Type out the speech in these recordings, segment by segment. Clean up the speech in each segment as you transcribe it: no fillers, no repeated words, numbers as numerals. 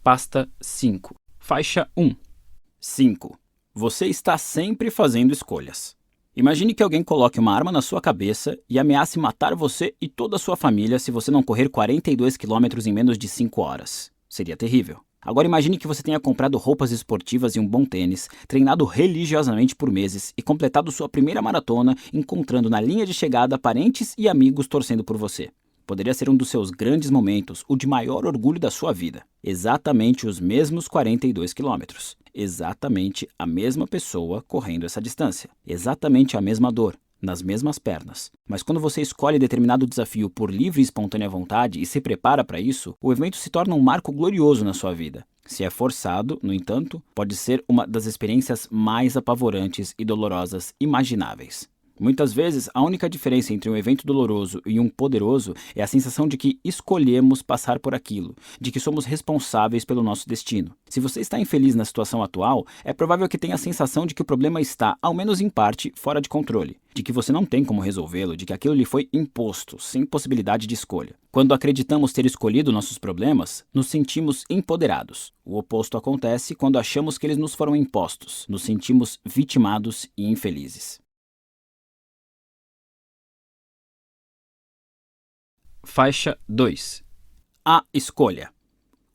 Pasta 5. Faixa 1. 5. Você está sempre fazendo escolhas. Imagine que alguém coloque uma arma na sua cabeça e ameace matar você e toda a sua família se você não correr 42 km em menos de 5 horas. Seria terrível. Agora imagine que você tenha comprado roupas esportivas e um bom tênis, treinado religiosamente por meses e completado sua primeira maratona, encontrando na linha de chegada parentes e amigos torcendo por você. Poderia ser um dos seus grandes momentos, o de maior orgulho da sua vida. Exatamente os mesmos 42 quilômetros. Exatamente a mesma pessoa correndo essa distância. Exatamente a mesma dor, nas mesmas pernas. Mas quando você escolhe determinado desafio por livre e espontânea vontade e se prepara para isso, o evento se torna um marco glorioso na sua vida. Se é forçado, no entanto, pode ser uma das experiências mais apavorantes e dolorosas imagináveis. Muitas vezes, a única diferença entre um evento doloroso e um poderoso é a sensação de que escolhemos passar por aquilo, de que somos responsáveis pelo nosso destino. Se você está infeliz na situação atual, é provável que tenha a sensação de que o problema está, ao menos em parte, fora de controle, de que você não tem como resolvê-lo, de que aquilo lhe foi imposto, sem possibilidade de escolha. Quando acreditamos ter escolhido nossos problemas, nos sentimos empoderados. O oposto acontece quando achamos que eles nos foram impostos, nos sentimos vitimados e infelizes. Faixa 2. A escolha.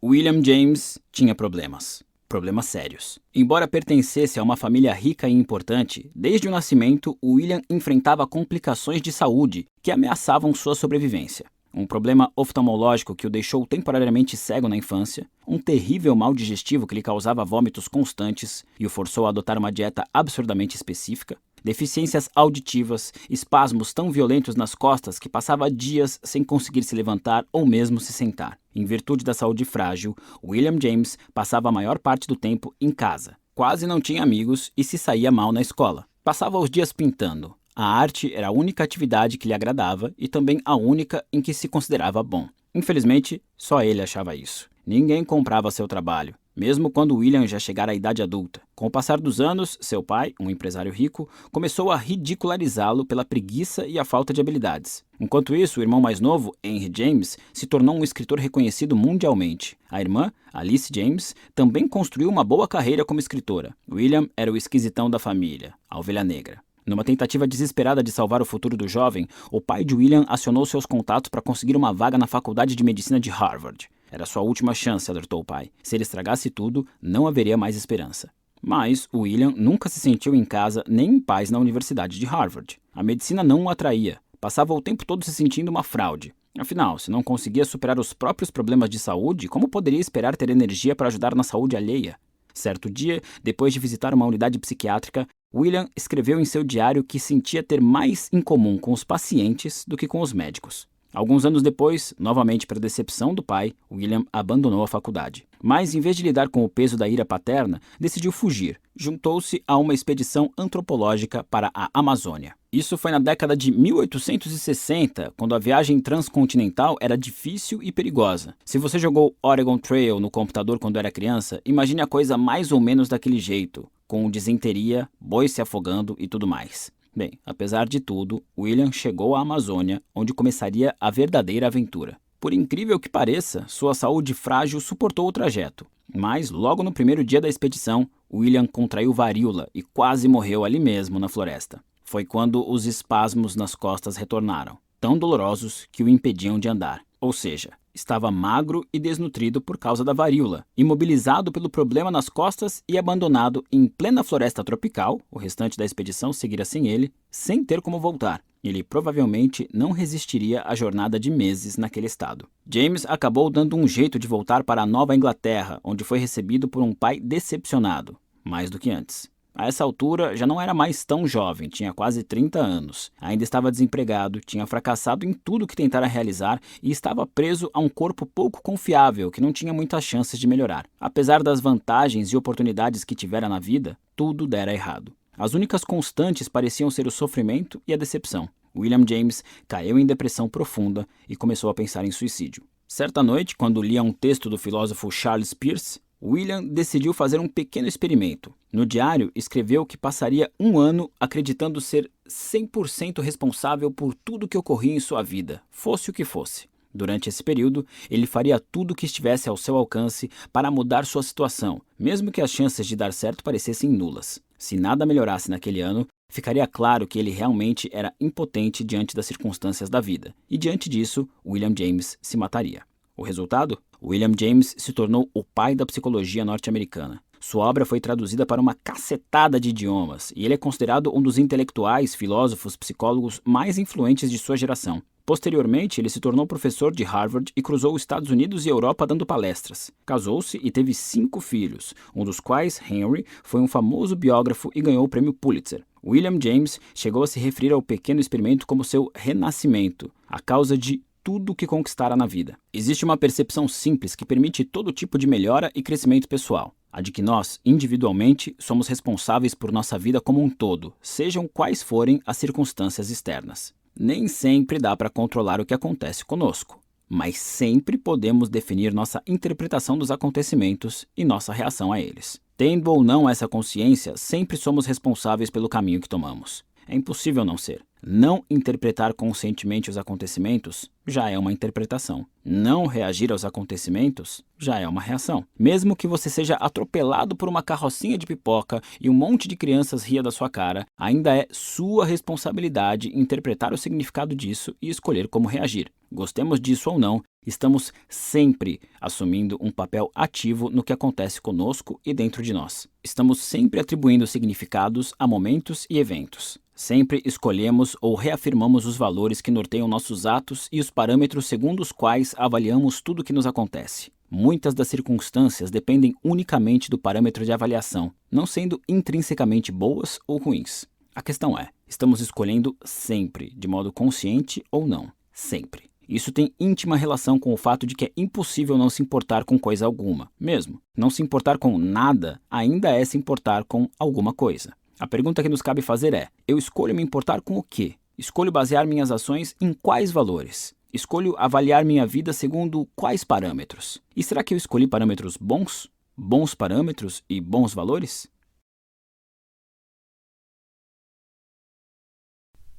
William James tinha problemas. Problemas sérios. Embora pertencesse a uma família rica e importante, desde o nascimento, William enfrentava complicações de saúde que ameaçavam sua sobrevivência. Um problema oftalmológico que o deixou temporariamente cego na infância, um terrível mal digestivo que lhe causava vômitos constantes e o forçou a adotar uma dieta absurdamente específica, deficiências auditivas, espasmos tão violentos nas costas que passava dias sem conseguir se levantar ou mesmo se sentar. Em virtude da saúde frágil, William James passava a maior parte do tempo em casa. Quase não tinha amigos e se saía mal na escola. Passava os dias pintando. A arte era a única atividade que lhe agradava e também a única em que se considerava bom. Infelizmente, só ele achava isso. Ninguém comprava seu trabalho, mesmo quando William já chegara à idade adulta. Com o passar dos anos, seu pai, um empresário rico, começou a ridicularizá-lo pela preguiça e a falta de habilidades. Enquanto isso, o irmão mais novo, Henry James, se tornou um escritor reconhecido mundialmente. A irmã, Alice James, também construiu uma boa carreira como escritora. William era o esquisitão da família, a ovelha negra. Numa tentativa desesperada de salvar o futuro do jovem, o pai de William acionou seus contatos para conseguir uma vaga na Faculdade de Medicina de Harvard. Era sua última chance, alertou o pai. Se ele estragasse tudo, não haveria mais esperança. Mas William nunca se sentiu em casa nem em paz na Universidade de Harvard. A medicina não o atraía. Passava o tempo todo se sentindo uma fraude. Afinal, se não conseguia superar os próprios problemas de saúde, como poderia esperar ter energia para ajudar na saúde alheia? Certo dia, depois de visitar uma unidade psiquiátrica, William escreveu em seu diário que sentia ter mais em comum com os pacientes do que com os médicos. Alguns anos depois, novamente para decepção do pai, William abandonou a faculdade. Mas, em vez de lidar com o peso da ira paterna, decidiu fugir. Juntou-se a uma expedição antropológica para a Amazônia. Isso foi na década de 1860, quando a viagem transcontinental era difícil e perigosa. Se você jogou Oregon Trail no computador quando era criança, imagine a coisa mais ou menos daquele jeito, com disenteria, bois se afogando e tudo mais. Bem, apesar de tudo, William chegou à Amazônia, onde começaria a verdadeira aventura. Por incrível que pareça, sua saúde frágil suportou o trajeto. Mas, logo no primeiro dia da expedição, William contraiu varíola e quase morreu ali mesmo na floresta. Foi quando os espasmos nas costas retornaram, tão dolorosos que o impediam de andar. Ou seja, estava magro e desnutrido por causa da varíola, imobilizado pelo problema nas costas e abandonado em plena floresta tropical, o restante da expedição seguira sem ele, sem ter como voltar. Ele provavelmente não resistiria à jornada de meses naquele estado. James acabou dando um jeito de voltar para a Nova Inglaterra, onde foi recebido por um pai decepcionado, mais do que antes. A essa altura, já não era mais tão jovem, tinha quase 30 anos. Ainda estava desempregado, tinha fracassado em tudo que tentara realizar e estava preso a um corpo pouco confiável que não tinha muitas chances de melhorar. Apesar das vantagens e oportunidades que tivera na vida, tudo dera errado. As únicas constantes pareciam ser o sofrimento e a decepção. William James caiu em depressão profunda e começou a pensar em suicídio. Certa noite, quando lia um texto do filósofo Charles Peirce, William decidiu fazer um pequeno experimento. No diário, escreveu que passaria um ano acreditando ser 100% responsável por tudo que ocorria em sua vida, fosse o que fosse. Durante esse período, ele faria tudo o que estivesse ao seu alcance para mudar sua situação, mesmo que as chances de dar certo parecessem nulas. Se nada melhorasse naquele ano, ficaria claro que ele realmente era impotente diante das circunstâncias da vida, e diante disso, William James se mataria. O resultado? William James se tornou o pai da psicologia norte-americana. Sua obra foi traduzida para uma cacetada de idiomas, e ele é considerado um dos intelectuais, filósofos, psicólogos mais influentes de sua geração. Posteriormente, ele se tornou professor de Harvard e cruzou os Estados Unidos e Europa dando palestras. Casou-se e teve 5 filhos, um dos quais, Henry, foi um famoso biógrafo e ganhou o prêmio Pulitzer. William James chegou a se referir ao pequeno experimento como seu renascimento, a causa de tudo o que conquistara na vida. Existe uma percepção simples que permite todo tipo de melhora e crescimento pessoal. A de que nós, individualmente, somos responsáveis por nossa vida como um todo, sejam quais forem as circunstâncias externas. Nem sempre dá para controlar o que acontece conosco, mas sempre podemos definir nossa interpretação dos acontecimentos e nossa reação a eles. Tendo ou não essa consciência, sempre somos responsáveis pelo caminho que tomamos. É impossível não ser. Não interpretar conscientemente os acontecimentos já é uma interpretação. Não reagir aos acontecimentos já é uma reação. Mesmo que você seja atropelado por uma carrocinha de pipoca e um monte de crianças ria da sua cara, ainda é sua responsabilidade interpretar o significado disso e escolher como reagir. Gostemos disso ou não, estamos sempre assumindo um papel ativo no que acontece conosco e dentro de nós. Estamos sempre atribuindo significados a momentos e eventos. Sempre escolhemos ou reafirmamos os valores que norteiam nossos atos e os parâmetros segundo os quais avaliamos tudo o que nos acontece. Muitas das circunstâncias dependem unicamente do parâmetro de avaliação, não sendo intrinsecamente boas ou ruins. A questão é, estamos escolhendo sempre, de modo consciente ou não? Sempre. Isso tem íntima relação com o fato de que é impossível não se importar com coisa alguma. Mesmo, não se importar com nada ainda é se importar com alguma coisa. A pergunta que nos cabe fazer é, eu escolho me importar com o quê? Escolho basear minhas ações em quais valores? Escolho avaliar minha vida segundo quais parâmetros? E será que eu escolhi parâmetros bons? Bons parâmetros e bons valores?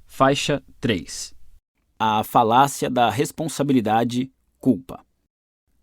Faixa 3. A falácia da responsabilidade-culpa.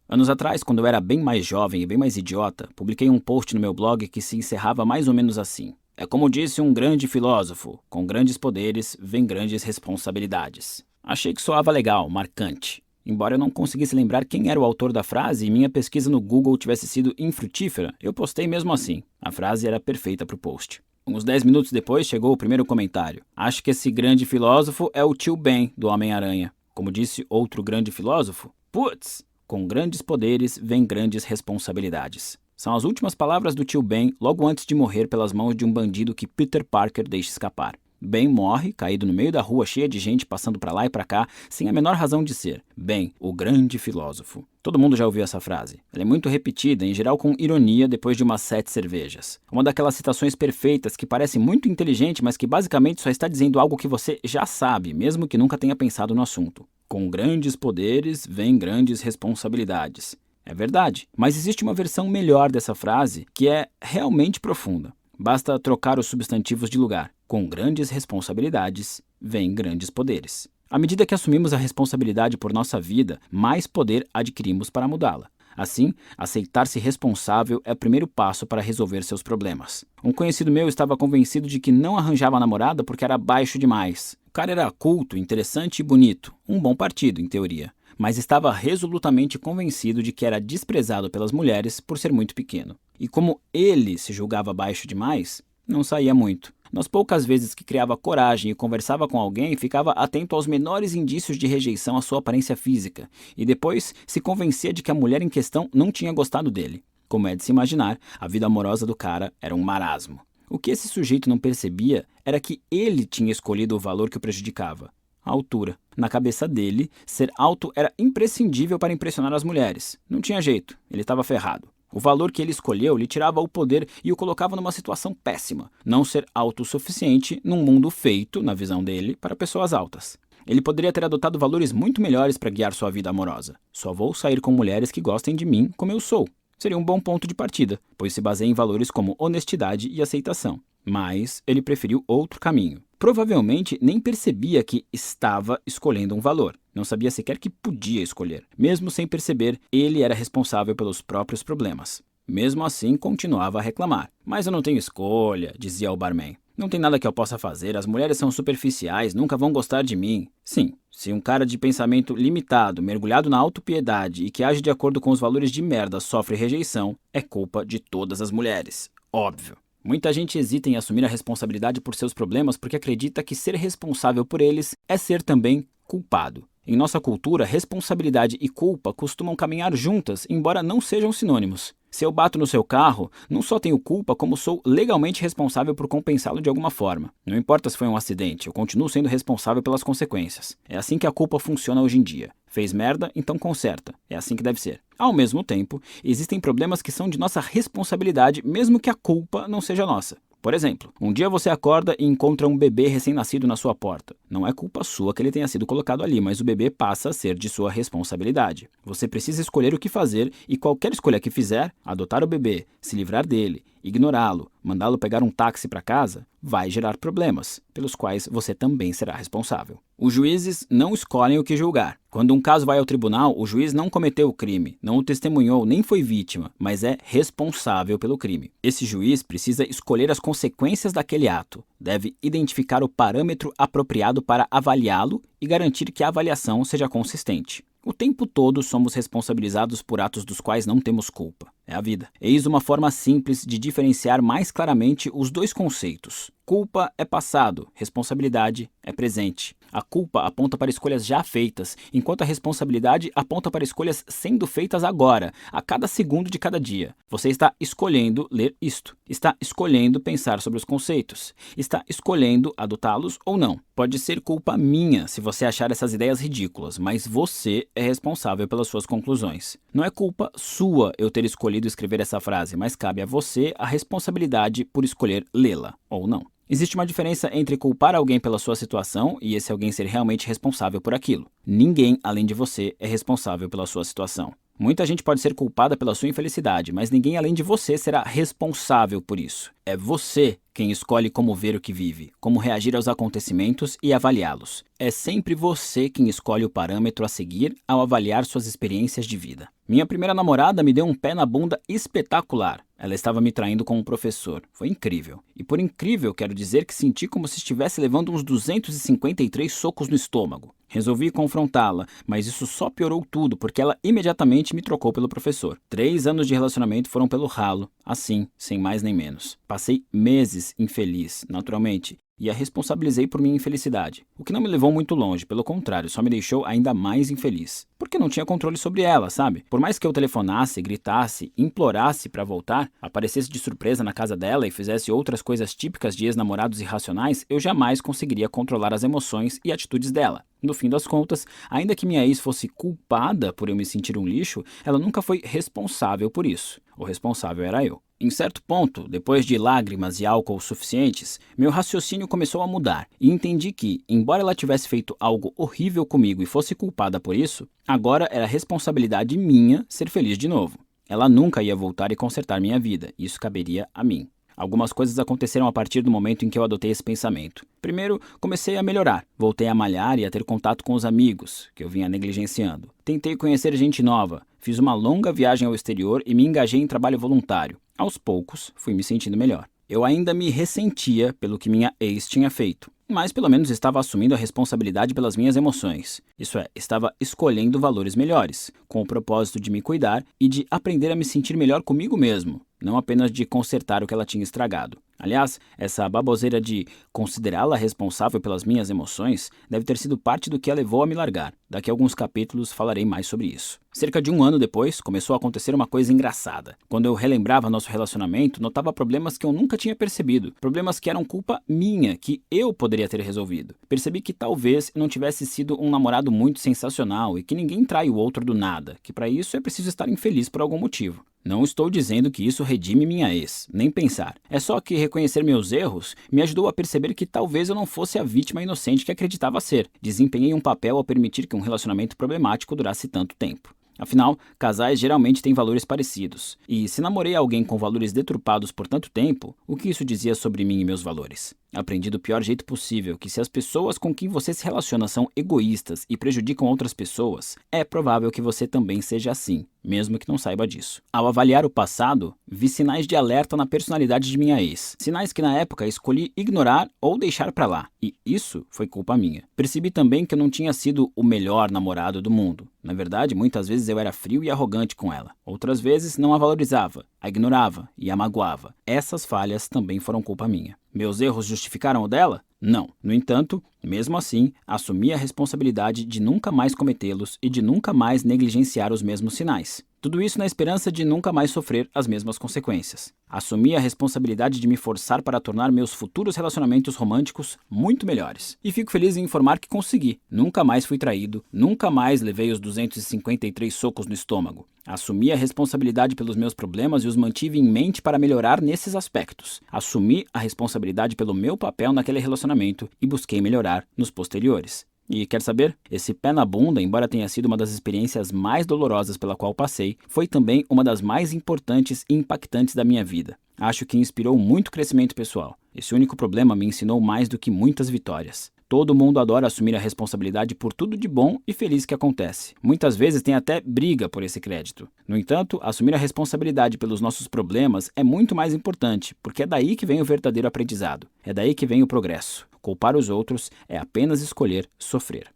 Anos atrás, quando eu era bem mais jovem e bem mais idiota, publiquei um post no meu blog que se encerrava mais ou menos assim. É como disse um grande filósofo, com grandes poderes vem grandes responsabilidades. Achei que soava legal, marcante. Embora eu não conseguisse lembrar quem era o autor da frase e minha pesquisa no Google tivesse sido infrutífera, eu postei mesmo assim. A frase era perfeita para o post. Uns 10 minutos depois chegou o primeiro comentário. Acho que esse grande filósofo é o tio Ben do Homem-Aranha. Como disse outro grande filósofo, putz, com grandes poderes vem grandes responsabilidades. São as últimas palavras do tio Ben logo antes de morrer pelas mãos de um bandido que Peter Parker deixa escapar. Ben morre, caído no meio da rua cheia de gente passando pra lá e pra cá, sem a menor razão de ser. Ben, o grande filósofo. Todo mundo já ouviu essa frase. Ela é muito repetida, em geral com ironia, depois de umas 7 cervejas. Uma daquelas citações perfeitas que parece muito inteligente, mas que basicamente só está dizendo algo que você já sabe, mesmo que nunca tenha pensado no assunto. Com grandes poderes, vem grandes responsabilidades. É verdade, mas existe uma versão melhor dessa frase que é realmente profunda. Basta trocar os substantivos de lugar. Com grandes responsabilidades, vem grandes poderes. À medida que assumimos a responsabilidade por nossa vida, mais poder adquirimos para mudá-la. Assim, aceitar-se responsável é o primeiro passo para resolver seus problemas. Um conhecido meu estava convencido de que não arranjava namorada porque era baixo demais. O cara era culto, interessante e bonito. Um bom partido, em teoria. Mas estava resolutamente convencido de que era desprezado pelas mulheres por ser muito pequeno. E como ele se julgava baixo demais, não saía muito. Nas poucas vezes que criava coragem e conversava com alguém, ficava atento aos menores indícios de rejeição à sua aparência física, e depois se convencia de que a mulher em questão não tinha gostado dele. Como é de se imaginar, a vida amorosa do cara era um marasmo. O que esse sujeito não percebia era que ele tinha escolhido o valor que o prejudicava. A altura. Na cabeça dele, ser alto era imprescindível para impressionar as mulheres. Não tinha jeito, ele estava ferrado. O valor que ele escolheu lhe tirava o poder e o colocava numa situação péssima. Não ser autossuficiente num mundo feito, na visão dele, para pessoas altas. Ele poderia ter adotado valores muito melhores para guiar sua vida amorosa. Só vou sair com mulheres que gostem de mim como eu sou. Seria um bom ponto de partida, pois se baseia em valores como honestidade e aceitação. Mas ele preferiu outro caminho. Provavelmente nem percebia que estava escolhendo um valor. Não sabia sequer que podia escolher. Mesmo sem perceber, ele era responsável pelos próprios problemas. Mesmo assim, continuava a reclamar. Mas eu não tenho escolha, dizia o barman. Não tem nada que eu possa fazer, as mulheres são superficiais, nunca vão gostar de mim. Sim, se um cara de pensamento limitado, mergulhado na autopiedade e que age de acordo com os valores de merda sofre rejeição, é culpa de todas as mulheres. Óbvio. Muita gente hesita em assumir a responsabilidade por seus problemas porque acredita que ser responsável por eles é ser também culpado. Em nossa cultura, responsabilidade e culpa costumam caminhar juntas, embora não sejam sinônimos. Se eu bato no seu carro, não só tenho culpa, como sou legalmente responsável por compensá-lo de alguma forma. Não importa se foi um acidente, eu continuo sendo responsável pelas consequências. É assim que a culpa funciona hoje em dia. Fez merda, então conserta. É assim que deve ser. Ao mesmo tempo, existem problemas que são de nossa responsabilidade, mesmo que a culpa não seja nossa. Por exemplo, um dia você acorda e encontra um bebê recém-nascido na sua porta. Não é culpa sua que ele tenha sido colocado ali, mas o bebê passa a ser de sua responsabilidade. Você precisa escolher o que fazer e qualquer escolha que fizer, adotar o bebê, se livrar dele, ignorá-lo, mandá-lo pegar um táxi para casa, vai gerar problemas, pelos quais você também será responsável. Os juízes não escolhem o que julgar. Quando um caso vai ao tribunal, o juiz não cometeu o crime, não o testemunhou, nem foi vítima, mas é responsável pelo crime. Esse juiz precisa escolher as consequências daquele ato, deve identificar o parâmetro apropriado para avaliá-lo e garantir que a avaliação seja consistente. O tempo todo somos responsabilizados por atos dos quais não temos culpa. É a vida. Eis uma forma simples de diferenciar mais claramente os dois conceitos. Culpa é passado, responsabilidade é presente. A culpa aponta para escolhas já feitas, enquanto a responsabilidade aponta para escolhas sendo feitas agora, a cada segundo de cada dia. Você está escolhendo ler isto, está escolhendo pensar sobre os conceitos, está escolhendo adotá-los ou não. Pode ser culpa minha se você achar essas ideias ridículas, mas você é responsável pelas suas conclusões. Não é culpa sua eu ter escolhido escrever essa frase, mas cabe a você a responsabilidade por escolher lê-la ou não. Existe uma diferença entre culpar alguém pela sua situação e esse alguém ser realmente responsável por aquilo. Ninguém, além de você, é responsável pela sua situação. Muita gente pode ser culpada pela sua infelicidade, mas ninguém além de você será responsável por isso. É você quem escolhe como ver o que vive, como reagir aos acontecimentos e avaliá-los. É sempre você quem escolhe o parâmetro a seguir ao avaliar suas experiências de vida. Minha primeira namorada me deu um pé na bunda espetacular. Ela estava me traindo com um professor. Foi incrível. E por incrível, quero dizer que senti como se estivesse levando uns 253 socos no estômago. Resolvi confrontá-la, mas isso só piorou tudo, porque ela imediatamente me trocou pelo professor. 3 anos de relacionamento foram pelo ralo, assim, sem mais nem menos. Passei meses infeliz, naturalmente, e a responsabilizei por minha infelicidade, o que não me levou muito longe, pelo contrário, só me deixou ainda mais infeliz. Porque não tinha controle sobre ela, sabe? Por mais que eu telefonasse, gritasse, implorasse para voltar, aparecesse de surpresa na casa dela e fizesse outras coisas típicas de ex-namorados irracionais, eu jamais conseguiria controlar as emoções e atitudes dela. No fim das contas, ainda que minha ex fosse culpada por eu me sentir um lixo, ela nunca foi responsável por isso. O responsável era eu. Em certo ponto, depois de lágrimas e álcool suficientes, meu raciocínio começou a mudar e entendi que, embora ela tivesse feito algo horrível comigo e fosse culpada por isso, agora era responsabilidade minha ser feliz de novo. Ela nunca ia voltar e consertar minha vida, e isso caberia a mim. Algumas coisas aconteceram a partir do momento em que eu adotei esse pensamento. Primeiro, comecei a melhorar. Voltei a malhar e a ter contato com os amigos, que eu vinha negligenciando. Tentei conhecer gente nova. Fiz uma longa viagem ao exterior e me engajei em trabalho voluntário. Aos poucos, fui me sentindo melhor. Eu ainda me ressentia pelo que minha ex tinha feito, mas pelo menos estava assumindo a responsabilidade pelas minhas emoções. Isso é, estava escolhendo valores melhores, com o propósito de me cuidar e de aprender a me sentir melhor comigo mesmo, não apenas de consertar o que ela tinha estragado. Aliás, essa baboseira de considerá-la responsável pelas minhas emoções deve ter sido parte do que a levou a me largar. Daqui a alguns capítulos falarei mais sobre isso. Cerca de 1 ano depois, começou a acontecer uma coisa engraçada. Quando eu relembrava nosso relacionamento, notava problemas que eu nunca tinha percebido. Problemas que eram culpa minha, que eu poderia ter resolvido. Percebi que talvez eu não tivesse sido um namorado muito sensacional e que ninguém trai o outro do nada, que para isso é preciso estar infeliz por algum motivo. Não estou dizendo que isso redime minha ex, nem pensar. É só que reconhecer meus erros me ajudou a perceber que talvez eu não fosse a vítima inocente que acreditava ser. Desempenhei um papel ao permitir que um relacionamento problemático durasse tanto tempo. Afinal, casais geralmente têm valores parecidos, e se namorei alguém com valores deturpados por tanto tempo, o que isso dizia sobre mim e meus valores? Aprendi do pior jeito possível que se as pessoas com quem você se relaciona são egoístas e prejudicam outras pessoas, é provável que você também seja assim, mesmo que não saiba disso. Ao avaliar o passado, vi sinais de alerta na personalidade de minha ex, sinais que na época escolhi ignorar ou deixar pra lá, e isso foi culpa minha. Percebi também que eu não tinha sido o melhor namorado do mundo. Na verdade, muitas vezes eu era frio e arrogante com ela. Outras vezes não a valorizava, a ignorava e a magoava. Essas falhas também foram culpa minha. Meus erros justificaram o dela? Não. No entanto, mesmo assim, assumi a responsabilidade de nunca mais cometê-los e de nunca mais negligenciar os mesmos sinais. Tudo isso na esperança de nunca mais sofrer as mesmas consequências. Assumi a responsabilidade de me forçar para tornar meus futuros relacionamentos românticos muito melhores. E fico feliz em informar que consegui. Nunca mais fui traído, nunca mais levei os 253 socos no estômago. Assumi a responsabilidade pelos meus problemas e os mantive em mente para melhorar nesses aspectos. Assumi a responsabilidade pelo meu papel naquele relacionamento e busquei melhorar nos posteriores. E quer saber? Esse pé na bunda, embora tenha sido uma das experiências mais dolorosas pela qual passei, foi também uma das mais importantes e impactantes da minha vida. Acho que inspirou muito crescimento pessoal. Esse único problema me ensinou mais do que muitas vitórias. Todo mundo adora assumir a responsabilidade por tudo de bom e feliz que acontece. Muitas vezes tem até briga por esse crédito. No entanto, assumir a responsabilidade pelos nossos problemas é muito mais importante, porque é daí que vem o verdadeiro aprendizado. É daí que vem o progresso. Culpar os outros é apenas escolher sofrer.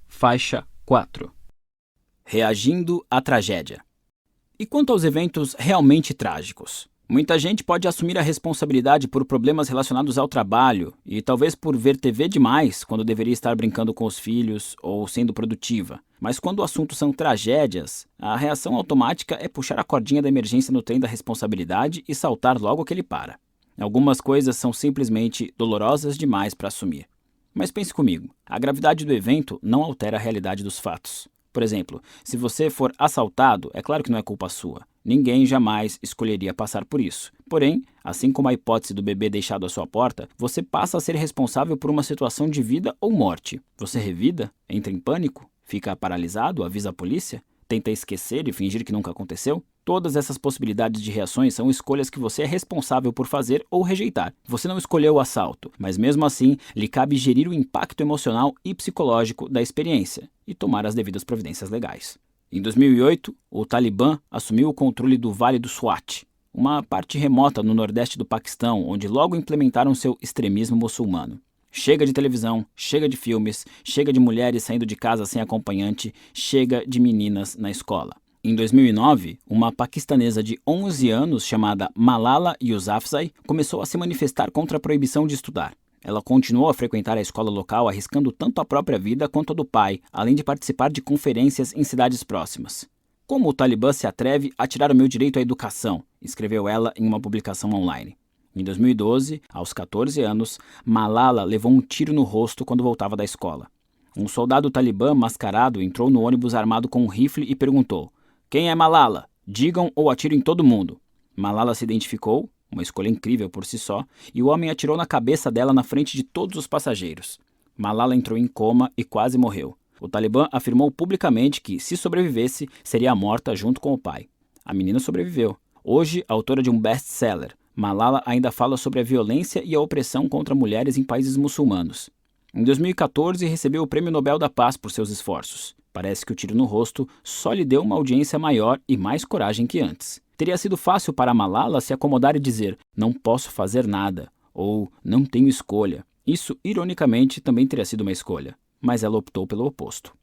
Faixa 4. Reagindo à tragédia. E quanto aos eventos realmente trágicos? Muita gente pode assumir a responsabilidade por problemas relacionados ao trabalho e talvez por ver TV demais quando deveria estar brincando com os filhos ou sendo produtiva. Mas quando o assunto são tragédias, a reação automática é puxar a cordinha da emergência no trem da responsabilidade e saltar logo que ele para. Algumas coisas são simplesmente dolorosas demais para assumir. Mas pense comigo, a gravidade do evento não altera a realidade dos fatos. Por exemplo, se você for assaltado, é claro que não é culpa sua. Ninguém jamais escolheria passar por isso. Porém, assim como a hipótese do bebê deixado à sua porta, você passa a ser responsável por uma situação de vida ou morte. Você revida? Entra em pânico? Fica paralisado? Avisa a polícia? Tenta esquecer e fingir que nunca aconteceu? Todas essas possibilidades de reações são escolhas que você é responsável por fazer ou rejeitar. Você não escolheu o assalto, mas mesmo assim, lhe cabe gerir o impacto emocional e psicológico da experiência e tomar as devidas providências legais. Em 2008, o Talibã assumiu o controle do Vale do Swat, uma parte remota no nordeste do Paquistão, onde logo implementaram seu extremismo muçulmano. Chega de televisão, chega de filmes, chega de mulheres saindo de casa sem acompanhante, chega de meninas na escola. Em 2009, uma paquistanesa de 11 anos chamada Malala Yousafzai começou a se manifestar contra a proibição de estudar. Ela continuou a frequentar a escola local, arriscando tanto a própria vida quanto a do pai, além de participar de conferências em cidades próximas. Como o Talibã se atreve a tirar o meu direito à educação? Escreveu ela em uma publicação online. Em 2012, aos 14 anos, Malala levou um tiro no rosto quando voltava da escola. Um soldado talibã mascarado entrou no ônibus armado com um rifle e perguntou: "Quem é Malala? Digam ou atiro em todo mundo." Malala se identificou, uma escolha incrível por si só, e o homem atirou na cabeça dela na frente de todos os passageiros. Malala entrou em coma e quase morreu. O Talibã afirmou publicamente que, se sobrevivesse, seria morta junto com o pai. A menina sobreviveu. Hoje, autora de um best-seller, Malala ainda fala sobre a violência e a opressão contra mulheres em países muçulmanos. Em 2014, recebeu o Prêmio Nobel da Paz por seus esforços. Parece que o tiro no rosto só lhe deu uma audiência maior e mais coragem que antes. Teria sido fácil para Malala se acomodar e dizer: "Não posso fazer nada", ou "Não tenho escolha". Isso, ironicamente, também teria sido uma escolha, mas ela optou pelo oposto.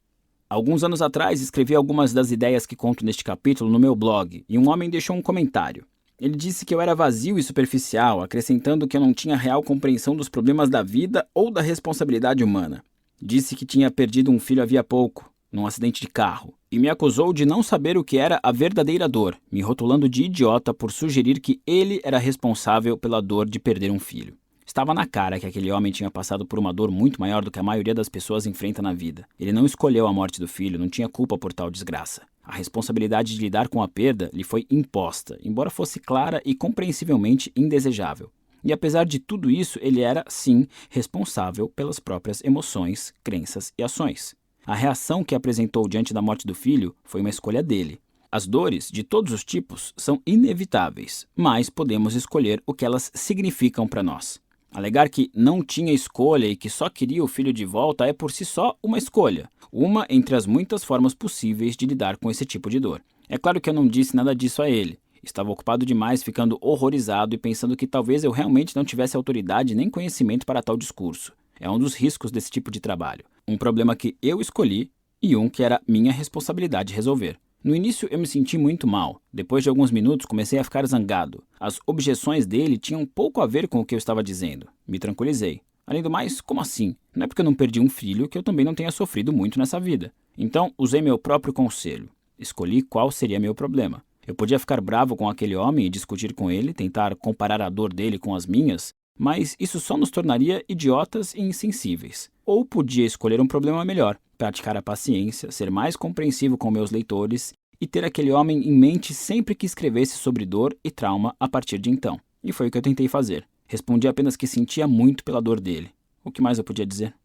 Alguns anos atrás, escrevi algumas das ideias que conto neste capítulo no meu blog, e um homem deixou um comentário. Ele disse que eu era vazio e superficial, acrescentando que eu não tinha real compreensão dos problemas da vida ou da responsabilidade humana. Disse que tinha perdido um filho havia pouco, num acidente de carro, e me acusou de não saber o que era a verdadeira dor, me rotulando de idiota por sugerir que ele era responsável pela dor de perder um filho. Estava na cara que aquele homem tinha passado por uma dor muito maior do que a maioria das pessoas enfrenta na vida. Ele não escolheu a morte do filho, não tinha culpa por tal desgraça. A responsabilidade de lidar com a perda lhe foi imposta, embora fosse clara e compreensivelmente indesejável. E apesar de tudo isso, ele era, sim, responsável pelas próprias emoções, crenças e ações. A reação que apresentou diante da morte do filho foi uma escolha dele. As dores, de todos os tipos, são inevitáveis, mas podemos escolher o que elas significam para nós. Alegar que não tinha escolha e que só queria o filho de volta é por si só uma escolha, uma entre as muitas formas possíveis de lidar com esse tipo de dor. É claro que eu não disse nada disso a ele. Estava ocupado demais, ficando horrorizado e pensando que talvez eu realmente não tivesse autoridade nem conhecimento para tal discurso. É um dos riscos desse tipo de trabalho. Um problema que eu escolhi e um que era minha responsabilidade resolver. No início eu me senti muito mal. Depois de alguns minutos comecei a ficar zangado. As objeções dele tinham pouco a ver com o que eu estava dizendo. Me tranquilizei. Além do mais, como assim? Não é porque eu não perdi um filho que eu também não tenha sofrido muito nessa vida. Então usei meu próprio conselho. Escolhi qual seria meu problema. Eu podia ficar bravo com aquele homem e discutir com ele, tentar comparar a dor dele com as minhas, mas isso só nos tornaria idiotas e insensíveis. Ou podia escolher um problema melhor, praticar a paciência, ser mais compreensivo com meus leitores e ter aquele homem em mente sempre que escrevesse sobre dor e trauma a partir de então. E foi o que eu tentei fazer. Respondi apenas que sentia muito pela dor dele. O que mais eu podia dizer?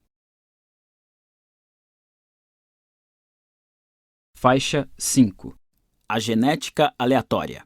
Faixa 5. A genética aleatória.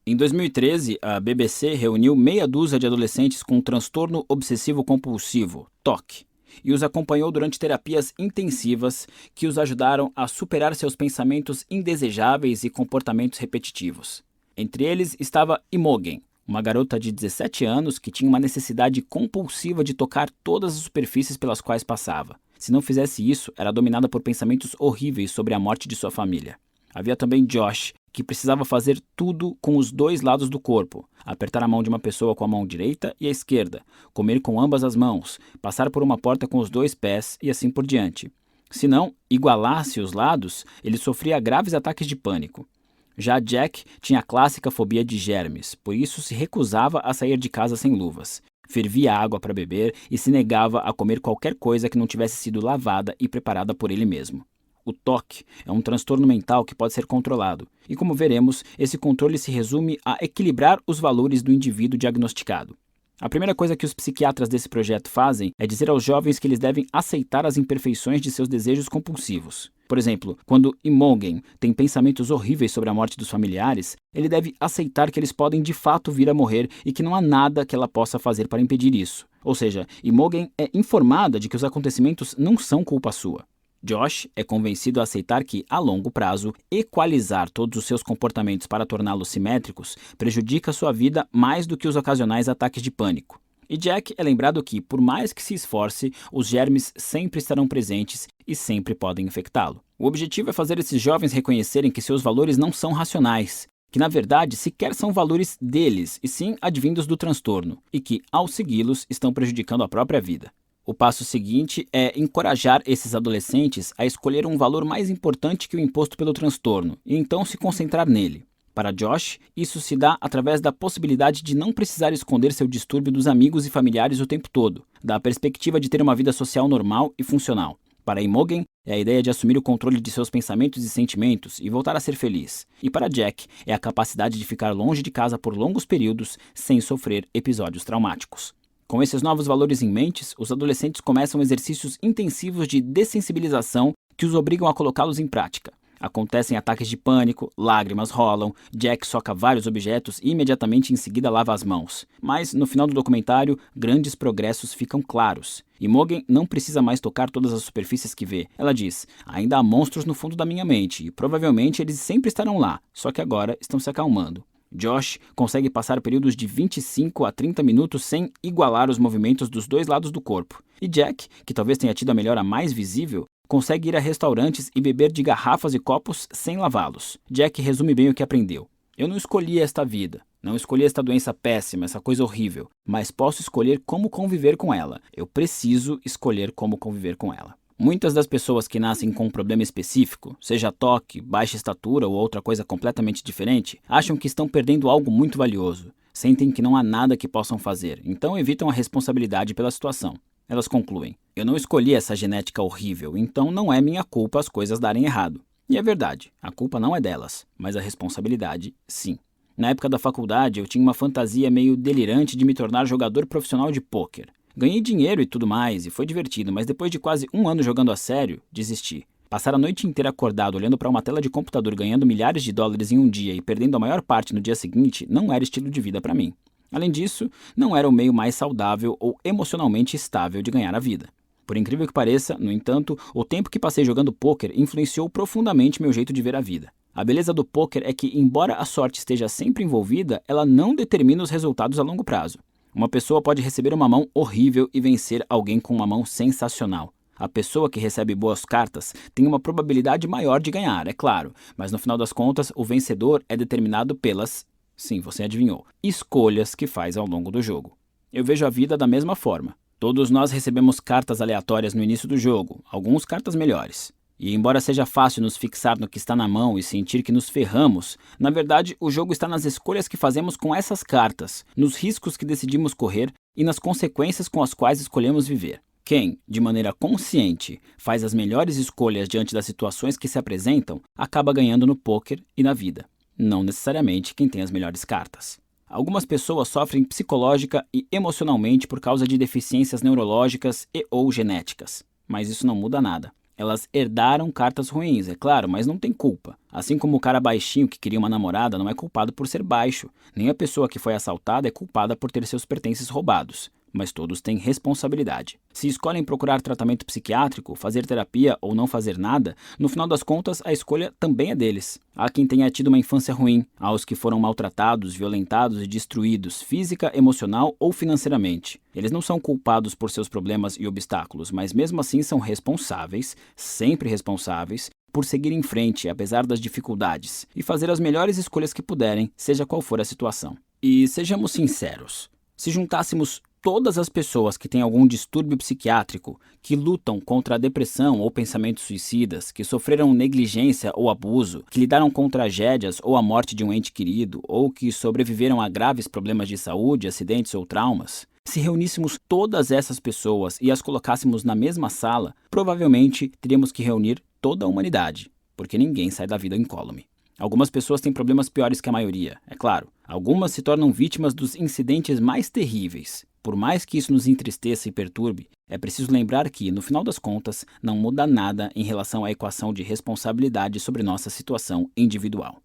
Em 2013, a BBC reuniu meia dúzia de adolescentes com transtorno obsessivo-compulsivo, TOC, e os acompanhou durante terapias intensivas que os ajudaram a superar seus pensamentos indesejáveis e comportamentos repetitivos. Entre eles estava Imogen, uma garota de 17 anos que tinha uma necessidade compulsiva de tocar todas as superfícies pelas quais passava. Se não fizesse isso, era dominada por pensamentos horríveis sobre a morte de sua família. Havia também Josh, que precisava fazer tudo com os dois lados do corpo. Apertar a mão de uma pessoa com a mão direita e a esquerda, comer com ambas as mãos, passar por uma porta com os dois pés e assim por diante. Se não igualasse os lados, ele sofria graves ataques de pânico. Já Jack tinha a clássica fobia de germes, por isso se recusava a sair de casa sem luvas. Fervia água para beber e se negava a comer qualquer coisa que não tivesse sido lavada e preparada por ele mesmo. O TOC é um transtorno mental que pode ser controlado, e como veremos, esse controle se resume a equilibrar os valores do indivíduo diagnosticado. A primeira coisa que os psiquiatras desse projeto fazem é dizer aos jovens que eles devem aceitar as imperfeições de seus desejos compulsivos. Por exemplo, quando Imogen tem pensamentos horríveis sobre a morte dos familiares, ele deve aceitar que eles podem de fato vir a morrer e que não há nada que ela possa fazer para impedir isso. Ou seja, Imogen é informada de que os acontecimentos não são culpa sua. Josh é convencido a aceitar que, a longo prazo, equalizar todos os seus comportamentos para torná-los simétricos prejudica sua vida mais do que os ocasionais ataques de pânico. E Jack é lembrado que, por mais que se esforce, os germes sempre estarão presentes e sempre podem infectá-lo. O objetivo é fazer esses jovens reconhecerem que seus valores não são racionais, que na verdade sequer são valores deles, e sim advindos do transtorno, e que, ao segui-los, estão prejudicando a própria vida. O passo seguinte é encorajar esses adolescentes a escolher um valor mais importante que o imposto pelo transtorno, e então se concentrar nele. Para Josh, isso se dá através da possibilidade de não precisar esconder seu distúrbio dos amigos e familiares o tempo todo, da perspectiva de ter uma vida social normal e funcional. Para Imogen, é a ideia de assumir o controle de seus pensamentos e sentimentos e voltar a ser feliz. E para Jack, é a capacidade de ficar longe de casa por longos períodos sem sofrer episódios traumáticos. Com esses novos valores em mente, os adolescentes começam exercícios intensivos de dessensibilização que os obrigam a colocá-los em prática. Acontecem ataques de pânico, lágrimas rolam, Jack soca vários objetos e imediatamente em seguida lava as mãos. Mas, no final do documentário, grandes progressos ficam claros. Imogen não precisa mais tocar todas as superfícies que vê. Ela diz, ainda há monstros no fundo da minha mente e provavelmente eles sempre estarão lá, só que agora estão se acalmando. Josh consegue passar períodos de 25 a 30 minutos sem igualar os movimentos dos dois lados do corpo. E Jack, que talvez tenha tido a melhora mais visível, consegue ir a restaurantes e beber de garrafas e copos sem lavá-los. Jack resume bem o que aprendeu. Eu não escolhi esta vida, não escolhi esta doença péssima, essa coisa horrível, mas posso escolher como conviver com ela. Eu preciso escolher como conviver com ela. Muitas das pessoas que nascem com um problema específico, seja toque, baixa estatura ou outra coisa completamente diferente, acham que estão perdendo algo muito valioso. Sentem que não há nada que possam fazer, então evitam a responsabilidade pela situação. Elas concluem, eu não escolhi essa genética horrível, então não é minha culpa as coisas darem errado. E é verdade, a culpa não é delas, mas a responsabilidade, sim. Na época da faculdade, eu tinha uma fantasia meio delirante de me tornar jogador profissional de pôquer. Ganhei dinheiro e tudo mais, e foi divertido, mas depois de quase um ano jogando a sério, desisti. Passar a noite inteira acordado olhando para uma tela de computador ganhando milhares de dólares em um dia e perdendo a maior parte no dia seguinte não era estilo de vida para mim. Além disso, não era o meio mais saudável ou emocionalmente estável de ganhar a vida. Por incrível que pareça, no entanto, o tempo que passei jogando pôquer influenciou profundamente meu jeito de ver a vida. A beleza do pôquer é que, embora a sorte esteja sempre envolvida, ela não determina os resultados a longo prazo. Uma pessoa pode receber uma mão horrível e vencer alguém com uma mão sensacional. A pessoa que recebe boas cartas tem uma probabilidade maior de ganhar, é claro, mas no final das contas, o vencedor é determinado pelas, sim, você adivinhou, escolhas que faz ao longo do jogo. Eu vejo a vida da mesma forma. Todos nós recebemos cartas aleatórias no início do jogo, alguns cartas melhores. E embora seja fácil nos fixar no que está na mão e sentir que nos ferramos, na verdade o jogo está nas escolhas que fazemos com essas cartas, nos riscos que decidimos correr e nas consequências com as quais escolhemos viver. Quem, de maneira consciente, faz as melhores escolhas diante das situações que se apresentam, acaba ganhando no pôquer e na vida. Não necessariamente quem tem as melhores cartas. Algumas pessoas sofrem psicológica e emocionalmente por causa de deficiências neurológicas e ou genéticas. Mas isso não muda nada. Elas herdaram cartas ruins, é claro, mas não tem culpa. Assim como o cara baixinho que queria uma namorada não é culpado por ser baixo, nem a pessoa que foi assaltada é culpada por ter seus pertences roubados. Mas todos têm responsabilidade. Se escolhem procurar tratamento psiquiátrico, fazer terapia ou não fazer nada, no final das contas a escolha também é deles. Há quem tenha tido uma infância ruim, há os que foram maltratados, violentados e destruídos física, emocional ou financeiramente. Eles não são culpados por seus problemas e obstáculos, mas mesmo assim são responsáveis, sempre responsáveis, por seguir em frente apesar das dificuldades e fazer as melhores escolhas que puderem, seja qual for a situação. E sejamos sinceros, se juntássemos todas as pessoas que têm algum distúrbio psiquiátrico, que lutam contra a depressão ou pensamentos suicidas, que sofreram negligência ou abuso, que lidaram com tragédias ou a morte de um ente querido, ou que sobreviveram a graves problemas de saúde, acidentes ou traumas, se reuníssemos todas essas pessoas e as colocássemos na mesma sala, provavelmente teríamos que reunir toda a humanidade, porque ninguém sai da vida incólume. Algumas pessoas têm problemas piores que a maioria, é claro. Algumas se tornam vítimas dos incidentes mais terríveis. Por mais que isso nos entristeça e perturbe, é preciso lembrar que, no final das contas, não muda nada em relação à equação de responsabilidade sobre nossa situação individual.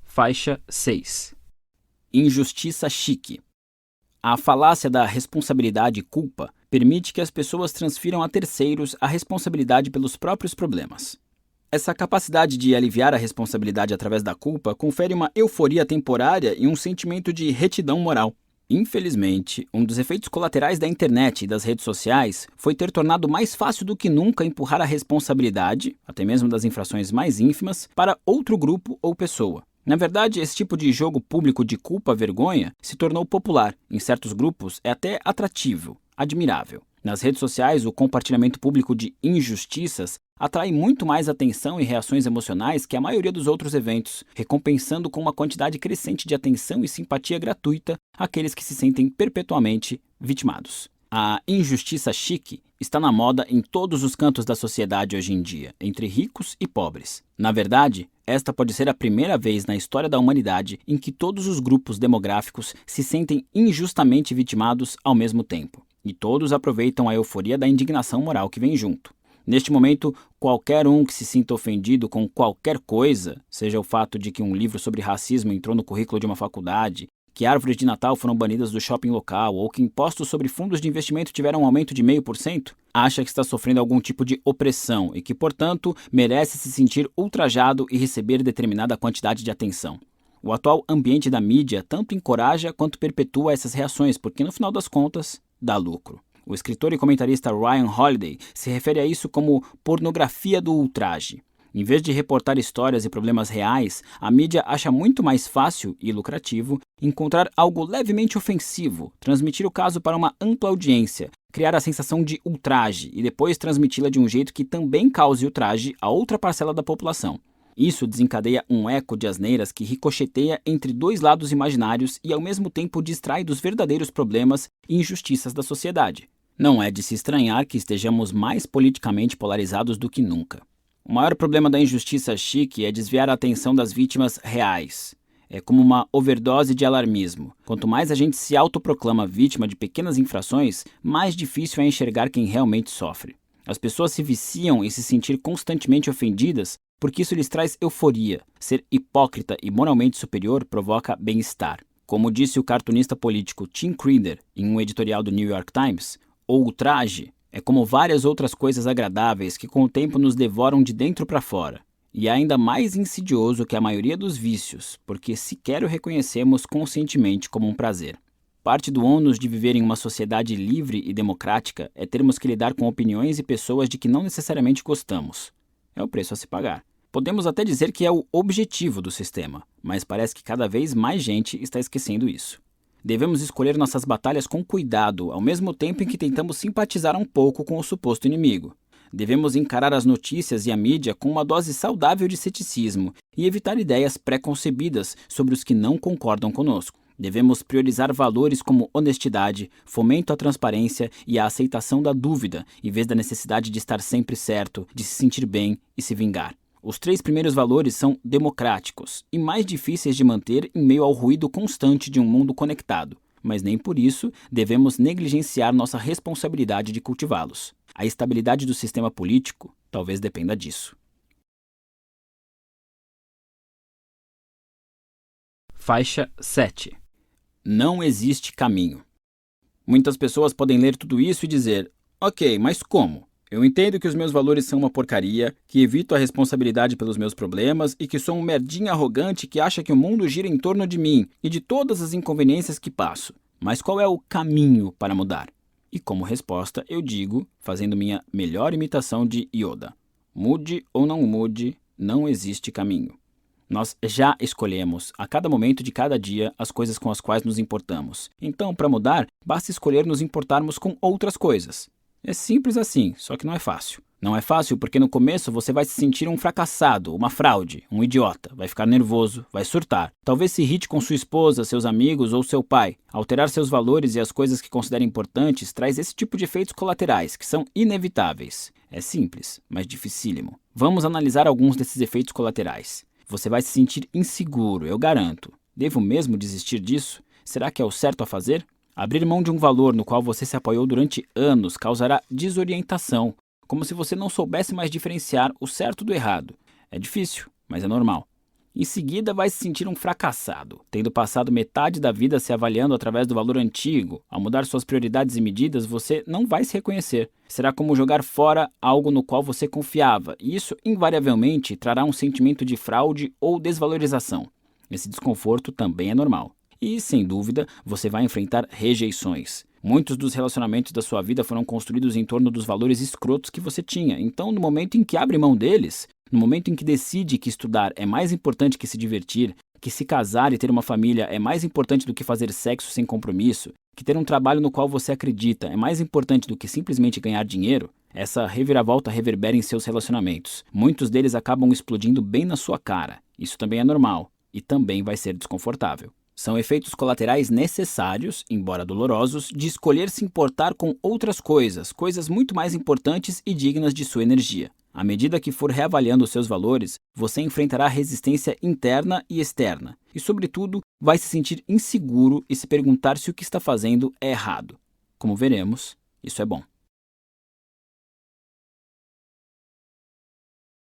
Faixa 6. Injustiça chique. A falácia da responsabilidade e culpa permite que as pessoas transfiram a terceiros a responsabilidade pelos próprios problemas. Essa capacidade de aliviar a responsabilidade através da culpa confere uma euforia temporária e um sentimento de retidão moral. Infelizmente, um dos efeitos colaterais da internet e das redes sociais foi ter tornado mais fácil do que nunca empurrar a responsabilidade, até mesmo das infrações mais ínfimas, para outro grupo ou pessoa. Na verdade, esse tipo de jogo público de culpa-vergonha se tornou popular. Em certos grupos, é até atrativo, admirável. Nas redes sociais, o compartilhamento público de injustiças atrai muito mais atenção e reações emocionais que a maioria dos outros eventos, recompensando com uma quantidade crescente de atenção e simpatia gratuita aqueles que se sentem perpetuamente vitimados. A injustiça chique está na moda em todos os cantos da sociedade hoje em dia, entre ricos e pobres. Na verdade, esta pode ser a primeira vez na história da humanidade em que todos os grupos demográficos se sentem injustamente vitimados ao mesmo tempo. E todos aproveitam a euforia da indignação moral que vem junto. Neste momento, qualquer um que se sinta ofendido com qualquer coisa, seja o fato de que um livro sobre racismo entrou no currículo de uma faculdade, que árvores de Natal foram banidas do shopping local ou que impostos sobre fundos de investimento tiveram um aumento de 0,5%, acha que está sofrendo algum tipo de opressão e que, portanto, merece se sentir ultrajado e receber determinada quantidade de atenção. O atual ambiente da mídia tanto encoraja quanto perpetua essas reações, porque no final das contas, dá lucro. O escritor e comentarista Ryan Holiday se refere a isso como pornografia do ultraje. Em vez de reportar histórias e problemas reais, a mídia acha muito mais fácil e lucrativo encontrar algo levemente ofensivo, transmitir o caso para uma ampla audiência, criar a sensação de ultraje e depois transmiti-la de um jeito que também cause ultraje a outra parcela da população. Isso desencadeia um eco de asneiras que ricocheteia entre dois lados imaginários e ao mesmo tempo distrai dos verdadeiros problemas e injustiças da sociedade. Não é de se estranhar que estejamos mais politicamente polarizados do que nunca. O maior problema da injustiça chique é desviar a atenção das vítimas reais. É como uma overdose de alarmismo. Quanto mais a gente se autoproclama vítima de pequenas infrações, mais difícil é enxergar quem realmente sofre. As pessoas se viciam em se sentir constantemente ofendidas porque isso lhes traz euforia. Ser hipócrita e moralmente superior provoca bem-estar. Como disse o cartunista político Tim Crider em um editorial do New York Times, o ultraje é como várias outras coisas agradáveis que com o tempo nos devoram de dentro para fora. E é ainda mais insidioso que a maioria dos vícios, porque sequer o reconhecemos conscientemente como um prazer. Parte do ônus de viver em uma sociedade livre e democrática é termos que lidar com opiniões e pessoas de que não necessariamente gostamos. É o preço a se pagar. Podemos até dizer que é o objetivo do sistema, mas parece que cada vez mais gente está esquecendo isso. Devemos escolher nossas batalhas com cuidado, ao mesmo tempo em que tentamos simpatizar um pouco com o suposto inimigo. Devemos encarar as notícias e a mídia com uma dose saudável de ceticismo e evitar ideias pré-concebidas sobre os que não concordam conosco. Devemos priorizar valores como honestidade, fomento à transparência e a aceitação da dúvida, em vez da necessidade de estar sempre certo, de se sentir bem e se vingar. Os 3 primeiros valores são democráticos e mais difíceis de manter em meio ao ruído constante de um mundo conectado, mas nem por isso devemos negligenciar nossa responsabilidade de cultivá-los. A estabilidade do sistema político talvez dependa disso. Faixa 7. Não existe caminho. Muitas pessoas podem ler tudo isso e dizer: ok, mas como? Eu entendo que os meus valores são uma porcaria, que evito a responsabilidade pelos meus problemas e que sou um merdinha arrogante que acha que o mundo gira em torno de mim e de todas as inconveniências que passo. Mas qual é o caminho para mudar? E como resposta, eu digo, fazendo minha melhor imitação de Yoda: mude ou não mude, não existe caminho. Nós já escolhemos, a cada momento de cada dia, as coisas com as quais nos importamos. Então, para mudar, basta escolher nos importarmos com outras coisas. É simples assim, só que não é fácil. Não é fácil porque no começo você vai se sentir um fracassado, uma fraude, um idiota, vai ficar nervoso, vai surtar. Talvez se irrite com sua esposa, seus amigos ou seu pai. Alterar seus valores e as coisas que considera importantes traz esse tipo de efeitos colaterais, que são inevitáveis. É simples, mas dificílimo. Vamos analisar alguns desses efeitos colaterais. Você vai se sentir inseguro, eu garanto. Devo mesmo desistir disso? Será que é o certo a fazer? Abrir mão de um valor no qual você se apoiou durante anos causará desorientação, como se você não soubesse mais diferenciar o certo do errado. É difícil, mas é normal. Em seguida, vai se sentir um fracassado, tendo passado metade da vida se avaliando através do valor antigo. Ao mudar suas prioridades e medidas, você não vai se reconhecer. Será como jogar fora algo no qual você confiava, e isso invariavelmente trará um sentimento de fraude ou desvalorização. Esse desconforto também é normal. E, sem dúvida, você vai enfrentar rejeições. Muitos dos relacionamentos da sua vida foram construídos em torno dos valores escrotos que você tinha. Então, no momento em que abre mão deles, no momento em que decide que estudar é mais importante que se divertir, que se casar e ter uma família é mais importante do que fazer sexo sem compromisso, que ter um trabalho no qual você acredita é mais importante do que simplesmente ganhar dinheiro, essa reviravolta reverbera em seus relacionamentos. Muitos deles acabam explodindo bem na sua cara. Isso também é normal e também vai ser desconfortável. São efeitos colaterais necessários, embora dolorosos, de escolher se importar com outras coisas, coisas muito mais importantes e dignas de sua energia. À medida que for reavaliando os seus valores, você enfrentará resistência interna e externa, e, sobretudo, vai se sentir inseguro e se perguntar se o que está fazendo é errado. Como veremos, isso é bom.